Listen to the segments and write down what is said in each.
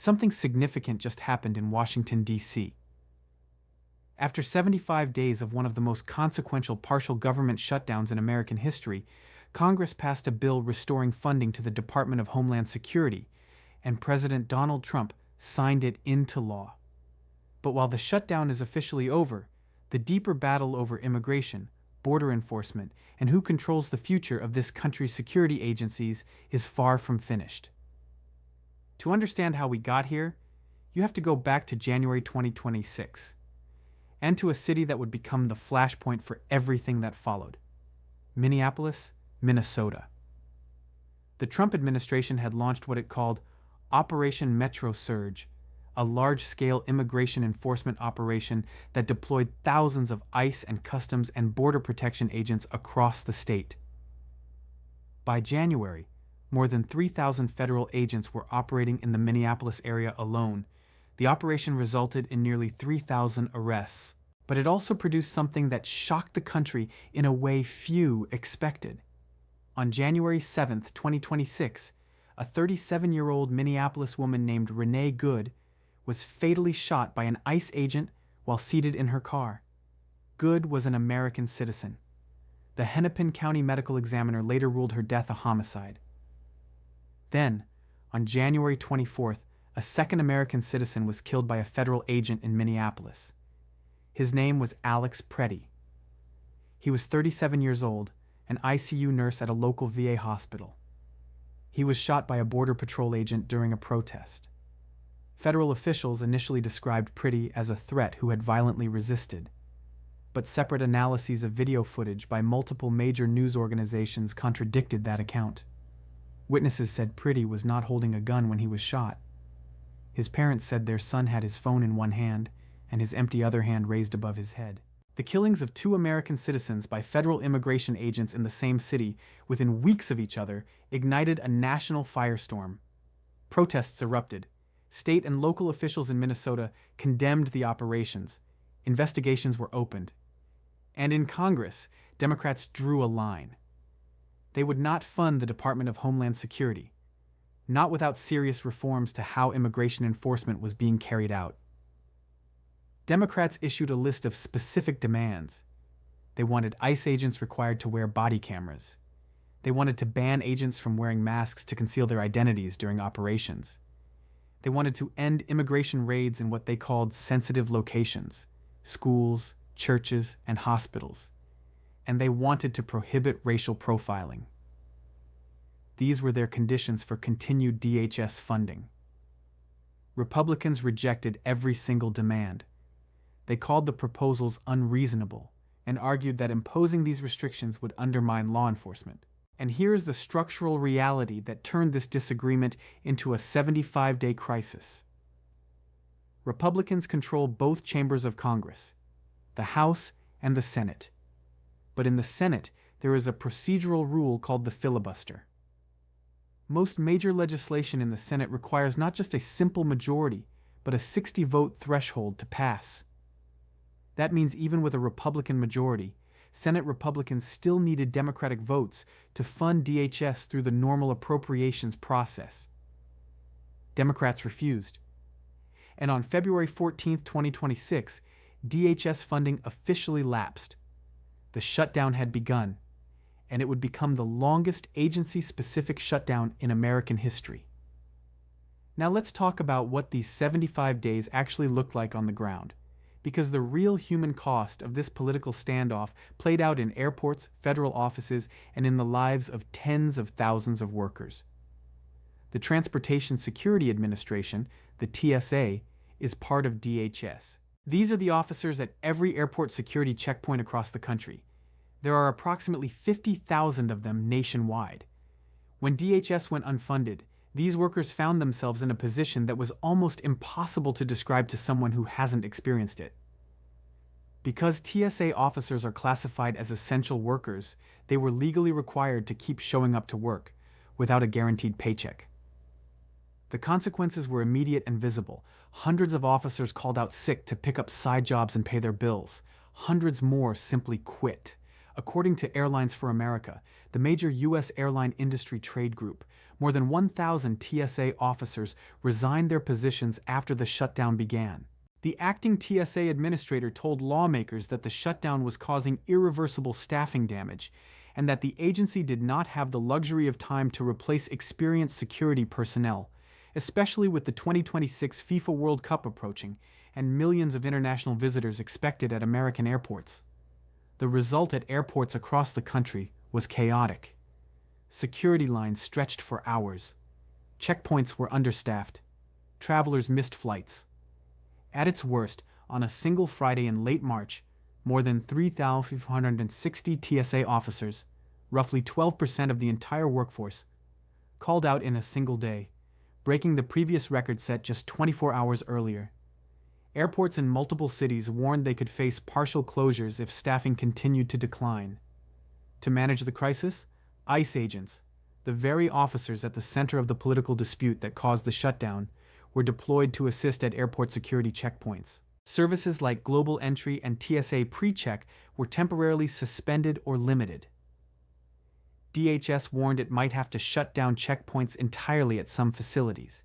something significant just happened in Washington, D.C. After 75 days of one of the most consequential partial government shutdowns in American history, Congress passed a bill restoring funding to the Department of Homeland Security, and President Donald Trump signed it into law. But while the shutdown is officially over, the deeper battle over immigration, border enforcement, and who controls the future of this country's security agencies is far from finished. To understand how we got here, you have to go back to January 2026, and to a city that would become the flashpoint for everything that followed: Minneapolis, Minnesota. The Trump administration had launched what it called Operation Metro Surge, a large-scale immigration enforcement operation that deployed thousands of ICE and Customs and Border Protection agents across the state. By January, more than 3,000 federal agents were operating in the Minneapolis area alone. The operation resulted in nearly 3,000 arrests, but it also produced something that shocked the country in a way few expected. On January 7, 2026, a 37-year-old Minneapolis woman named Renee Good was fatally shot by an ICE agent while seated in her car. Good was an American citizen. The Hennepin County Medical Examiner later ruled her death a homicide. Then, on January 24th, a second American citizen was killed by a federal agent in Minneapolis. His name was Alex Preddy. He was 37 years old, an ICU nurse at a local VA hospital. He was shot by a Border Patrol agent during a protest. Federal officials initially described Preddy as a threat who had violently resisted, but separate analyses of video footage by multiple major news organizations contradicted that account. Witnesses said Preddy was not holding a gun when he was shot. His parents said their son had his phone in one hand and his empty other hand raised above his head. The killings of two American citizens by federal immigration agents in the same city within weeks of each other ignited a national firestorm. Protests erupted. State and local officials in Minnesota condemned the operations. Investigations were opened. And in Congress, Democrats drew a line. They would not fund the Department of Homeland Security, not without serious reforms to how immigration enforcement was being carried out. Democrats issued a list of specific demands. They wanted ICE agents required to wear body cameras. They wanted to ban agents from wearing masks to conceal their identities during operations. They wanted to end immigration raids in what they called sensitive locations: schools, churches, and hospitals. And they wanted to prohibit racial profiling. These were their conditions for continued DHS funding. Republicans rejected every single demand. They called the proposals unreasonable and argued that imposing these restrictions would undermine law enforcement. And here is the structural reality that turned this disagreement into a 75-day crisis. Republicans control both chambers of Congress, the House and the Senate. But in the Senate, there is a procedural rule called the filibuster. Most major legislation in the Senate requires not just a simple majority, but a 60-vote threshold to pass. That means even with a Republican majority, Senate Republicans still needed Democratic votes to fund DHS through the normal appropriations process. Democrats refused. And on February 14, 2026, DHS funding officially lapsed. The shutdown had begun, and it would become the longest agency-specific shutdown in American history. Now let's talk about what these 75 days actually looked like on the ground, because the real human cost of this political standoff played out in airports, federal offices, and in the lives of tens of thousands of workers. The Transportation Security Administration, the TSA, is part of DHS. These are the officers at every airport security checkpoint across the country. There are approximately 50,000 of them nationwide. When DHS went unfunded, these workers found themselves in a position that was almost impossible to describe to someone who hasn't experienced it. Because TSA officers are classified as essential workers, they were legally required to keep showing up to work, without a guaranteed paycheck. The consequences were immediate and visible. Hundreds of officers called out sick to pick up side jobs and pay their bills. Hundreds more simply quit. According to Airlines for America, the major U.S. airline industry trade group, more than 1,000 TSA officers resigned their positions after the shutdown began. The acting TSA administrator told lawmakers that the shutdown was causing irreversible staffing damage and that the agency did not have the luxury of time to replace experienced security personnel, especially with the 2026 FIFA World Cup approaching and millions of international visitors expected at American airports. The result at airports across the country was chaotic. Security lines stretched for hours. Checkpoints were understaffed. Travelers missed flights. At its worst, on a single Friday in late March, more than 3,560 TSA officers, roughly 12% of the entire workforce, called out in a single day, breaking the previous record set just 24 hours earlier. Airports in multiple cities warned they could face partial closures if staffing continued to decline. To manage the crisis, ICE agents, the very officers at the center of the political dispute that caused the shutdown, were deployed to assist at airport security checkpoints. Services like Global Entry and TSA PreCheck were temporarily suspended or limited. DHS warned it might have to shut down checkpoints entirely at some facilities.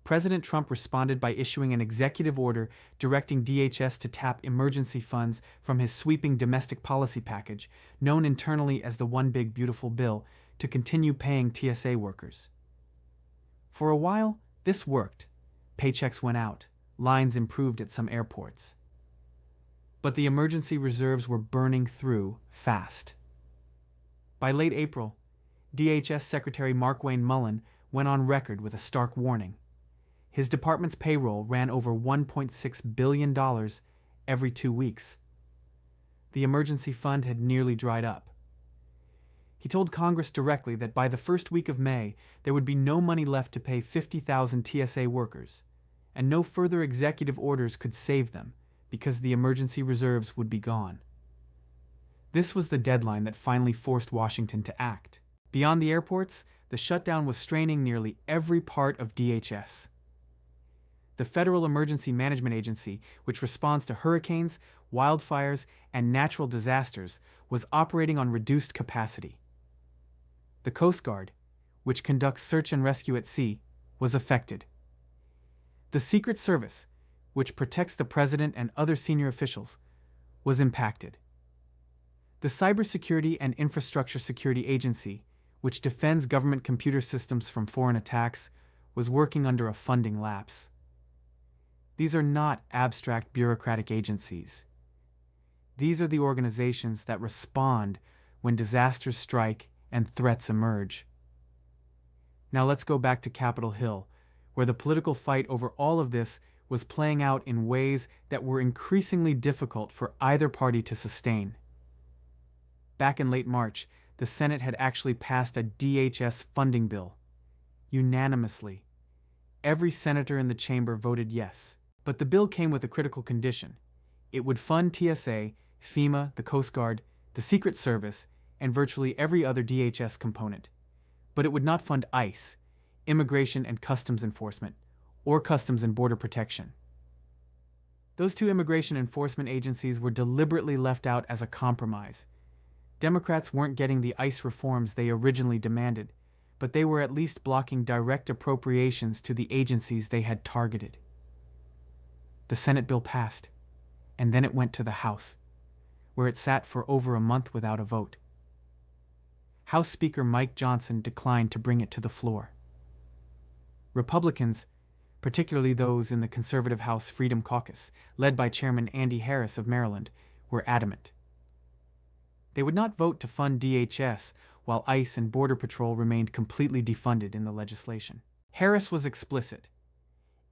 President Trump responded by issuing an executive order directing DHS to tap emergency funds from his sweeping domestic policy package, known internally as the One Big Beautiful Bill, to continue paying TSA workers. For a while, this worked. Paychecks went out. Lines improved at some airports. But the emergency reserves were burning through fast. By late April, DHS Secretary Markwayne Mullin went on record with a stark warning. His department's payroll ran over $1.6 billion every 2 weeks. The emergency fund had nearly dried up. He told Congress directly that by the first week of May, there would be no money left to pay 50,000 TSA workers, and no further executive orders could save them because the emergency reserves would be gone. This was the deadline that finally forced Washington to act. Beyond the airports, the shutdown was straining nearly every part of DHS. The Federal Emergency Management Agency, which responds to hurricanes, wildfires, and natural disasters, was operating on reduced capacity. The Coast Guard, which conducts search and rescue at sea, was affected. The Secret Service, which protects the president and other senior officials, was impacted. The Cybersecurity and Infrastructure Security Agency, which defends government computer systems from foreign attacks, was working under a funding lapse. These are not abstract bureaucratic agencies. These are the organizations that respond when disasters strike and threats emerge. Now let's go back to Capitol Hill, where the political fight over all of this was playing out in ways that were increasingly difficult for either party to sustain. Back in late March, the Senate had actually passed a DHS funding bill. Unanimously, every senator in the chamber voted yes. But the bill came with a critical condition. It would fund TSA, FEMA, the Coast Guard, the Secret Service, and virtually every other DHS component. But it would not fund ICE, Immigration and Customs Enforcement, or Customs and Border Protection. Those two immigration enforcement agencies were deliberately left out as a compromise. Democrats weren't getting the ICE reforms they originally demanded, but they were at least blocking direct appropriations to the agencies they had targeted. The Senate bill passed, and then it went to the House, where it sat for over a month without a vote. House Speaker Mike Johnson declined to bring it to the floor. Republicans, particularly those in the conservative House Freedom Caucus, led by Chairman Andy Harris of Maryland, were adamant. They would not vote to fund DHS while ICE and Border Patrol remained completely defunded in the legislation. Harris was explicit.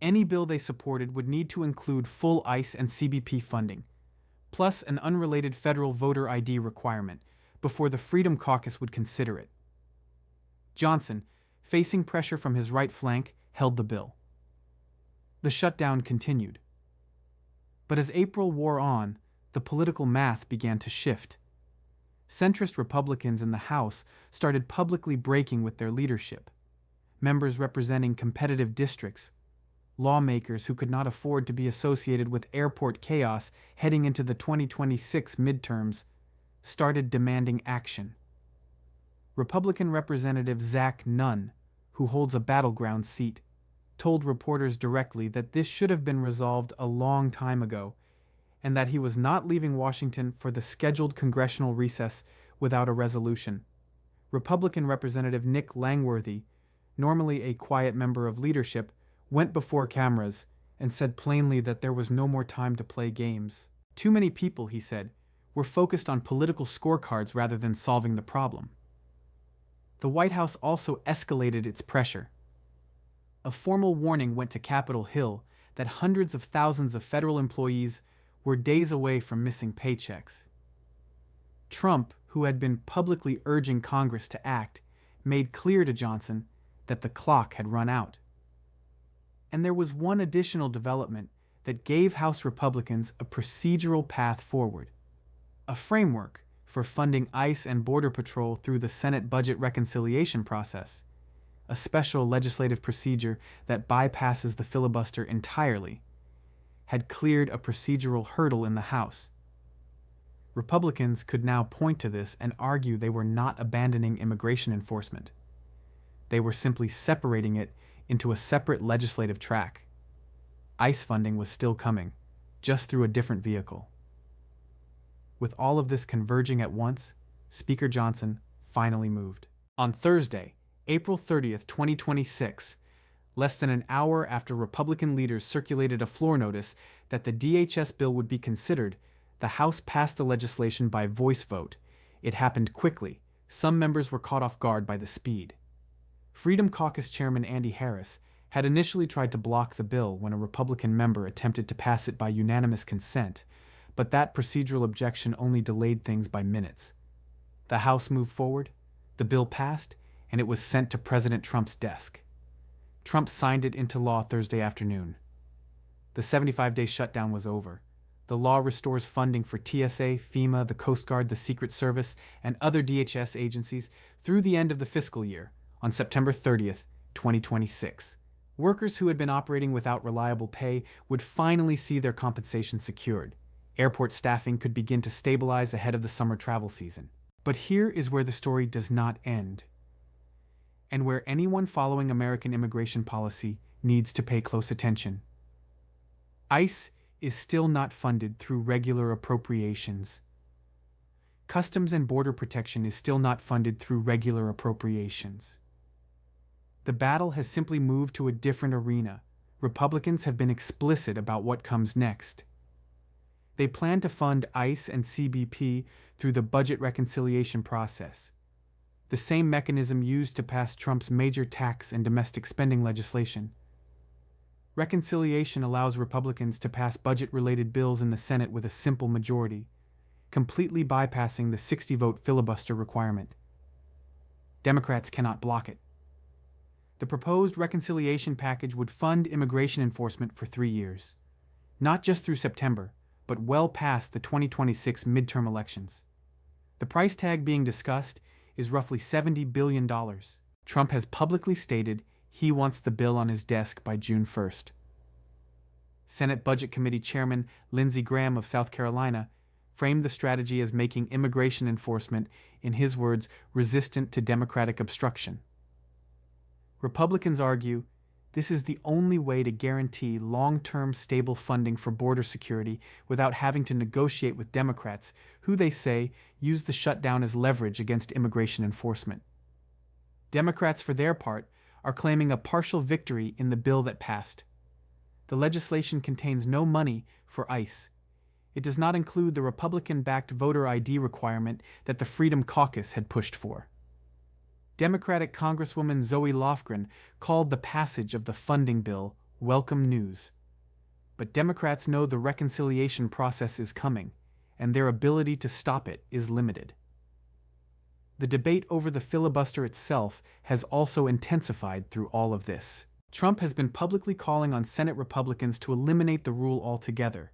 Any bill they supported would need to include full ICE and CBP funding, plus an unrelated federal voter ID requirement, before the Freedom Caucus would consider it. Johnson, facing pressure from his right flank, held the bill. The shutdown continued. But as April wore on, the political math began to shift. Centrist Republicans in the House started publicly breaking with their leadership. Members representing competitive districts, lawmakers who could not afford to be associated with airport chaos heading into the 2026 midterms, started demanding action. Republican Representative Zach Nunn, who holds a battleground seat, told reporters directly that this should have been resolved a long time ago, and that he was not leaving Washington for the scheduled congressional recess without a resolution. Republican Representative Nick Langworthy, normally a quiet member of leadership, went before cameras and said plainly that there was no more time to play games. Too many people, he said, were focused on political scorecards rather than solving the problem. The White House also escalated its pressure. A formal warning went to Capitol Hill that hundreds of thousands of federal employees were days away from missing paychecks. Trump, who had been publicly urging Congress to act, made clear to Johnson that the clock had run out. And there was one additional development that gave House Republicans a procedural path forward, a framework for funding ICE and Border Patrol through the Senate budget reconciliation process, a special legislative procedure that bypasses the filibuster entirely, had cleared a procedural hurdle in the House. Republicans could now point to this and argue they were not abandoning immigration enforcement. They were simply separating it into a separate legislative track. ICE funding was still coming, just through a different vehicle. With all of this converging at once, Speaker Johnson finally moved. On Thursday, April 30th, 2026, less than an hour after Republican leaders circulated a floor notice that the DHS bill would be considered, the House passed the legislation by voice vote. It happened quickly. Some members were caught off guard by the speed. Freedom Caucus Chairman Andy Harris had initially tried to block the bill when a Republican member attempted to pass it by unanimous consent, but that procedural objection only delayed things by minutes. The House moved forward, the bill passed, and it was sent to President Trump's desk. Trump signed it into law Thursday afternoon. The 75-day shutdown was over. The law restores funding for TSA, FEMA, the Coast Guard, the Secret Service, and other DHS agencies through the end of the fiscal year, on September 30th, 2026. Workers who had been operating without reliable pay would finally see their compensation secured. Airport staffing could begin to stabilize ahead of the summer travel season. But here is where the story does not end, and where anyone following American immigration policy needs to pay close attention. ICE is still not funded through regular appropriations. Customs and Border Protection is still not funded through regular appropriations. The battle has simply moved to a different arena. Republicans have been explicit about what comes next. They plan to fund ICE and CBP through the budget reconciliation process, the same mechanism used to pass Trump's major tax and domestic spending legislation. Reconciliation allows Republicans to pass budget-related bills in the Senate with a simple majority, completely bypassing the 60-vote filibuster requirement. Democrats cannot block it. The proposed reconciliation package would fund immigration enforcement for 3 years, not just through September, but well past the 2026 midterm elections. The price tag being discussed is roughly $70 billion. Trump has publicly stated he wants the bill on his desk by June 1st. Senate Budget Committee Chairman Lindsey Graham of South Carolina framed the strategy as making immigration enforcement, in his words, resistant to Democratic obstruction. Republicans argue this is the only way to guarantee long-term stable funding for border security without having to negotiate with Democrats, who they say use the shutdown as leverage against immigration enforcement. Democrats, for their part, are claiming a partial victory in the bill that passed. The legislation contains no money for ICE. It does not include the Republican-backed voter ID requirement that the Freedom Caucus had pushed for. Democratic Congresswoman Zoe Lofgren called the passage of the funding bill welcome news. But Democrats know the reconciliation process is coming, and their ability to stop it is limited. The debate over the filibuster itself has also intensified through all of this. Trump has been publicly calling on Senate Republicans to eliminate the rule altogether,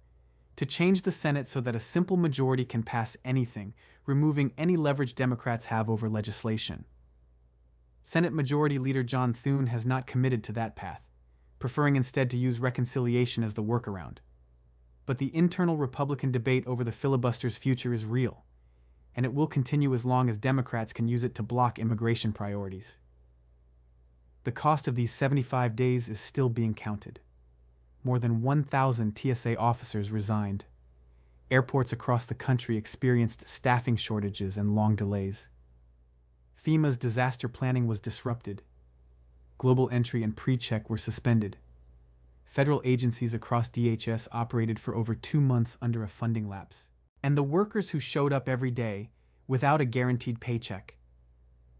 to change the Senate so that a simple majority can pass anything, removing any leverage Democrats have over legislation. Senate Majority Leader John Thune has not committed to that path, preferring instead to use reconciliation as the workaround. But the internal Republican debate over the filibuster's future is real, and it will continue as long as Democrats can use it to block immigration priorities. The cost of these 75 days is still being counted. More than 1,000 TSA officers resigned. Airports across the country experienced staffing shortages and long delays. FEMA's disaster planning was disrupted. Global entry and pre-check were suspended. Federal agencies across DHS operated for over 2 months under a funding lapse. And the workers who showed up every day without a guaranteed paycheck.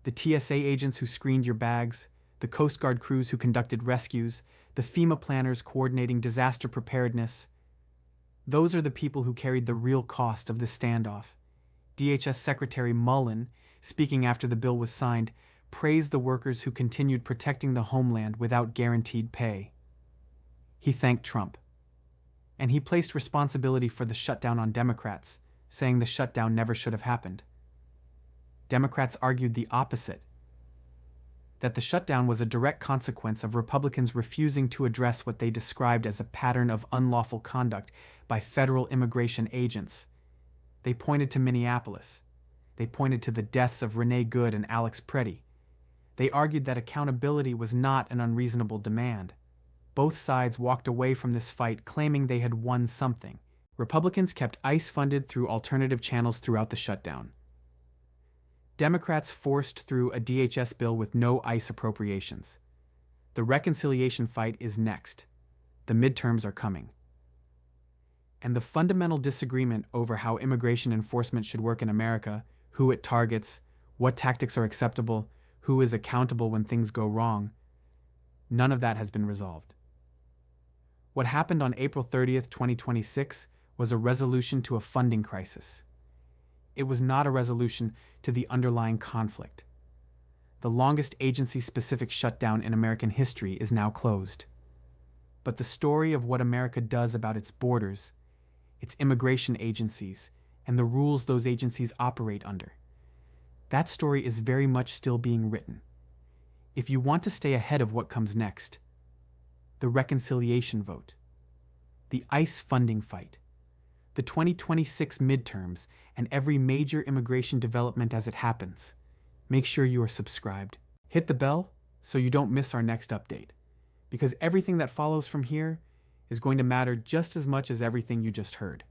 The TSA agents who screened your bags, the Coast Guard crews who conducted rescues, the FEMA planners coordinating disaster preparedness. Those are the people who carried the real cost of this standoff. DHS Secretary Mullen, speaking after the bill was signed, praised the workers who continued protecting the homeland without guaranteed pay. He thanked Trump. And he placed responsibility for the shutdown on Democrats, saying the shutdown never should have happened. Democrats argued the opposite, that the shutdown was a direct consequence of Republicans refusing to address what they described as a pattern of unlawful conduct by federal immigration agents. They pointed to Minneapolis. They pointed to the deaths of Renee Good and Alex Preddy. They argued that accountability was not an unreasonable demand. Both sides walked away from this fight claiming they had won something. Republicans kept ICE funded through alternative channels throughout the shutdown. Democrats forced through a DHS bill with no ICE appropriations. The reconciliation fight is next. The midterms are coming. And the fundamental disagreement over how immigration enforcement should work in America, who it targets, what tactics are acceptable, who is accountable when things go wrong, none of that has been resolved. What happened on April 30th, 2026 was a resolution to a funding crisis. It was not a resolution to the underlying conflict. The longest agency-specific shutdown in American history is now closed. But the story of what America does about its borders, its immigration agencies, and the rules those agencies operate under, that story is very much still being written. If you want to stay ahead of what comes next, the reconciliation vote, the ICE funding fight, the 2026 midterms, and every major immigration development as it happens, make sure you are subscribed. Hit the bell so you don't miss our next update, because everything that follows from here is going to matter just as much as everything you just heard.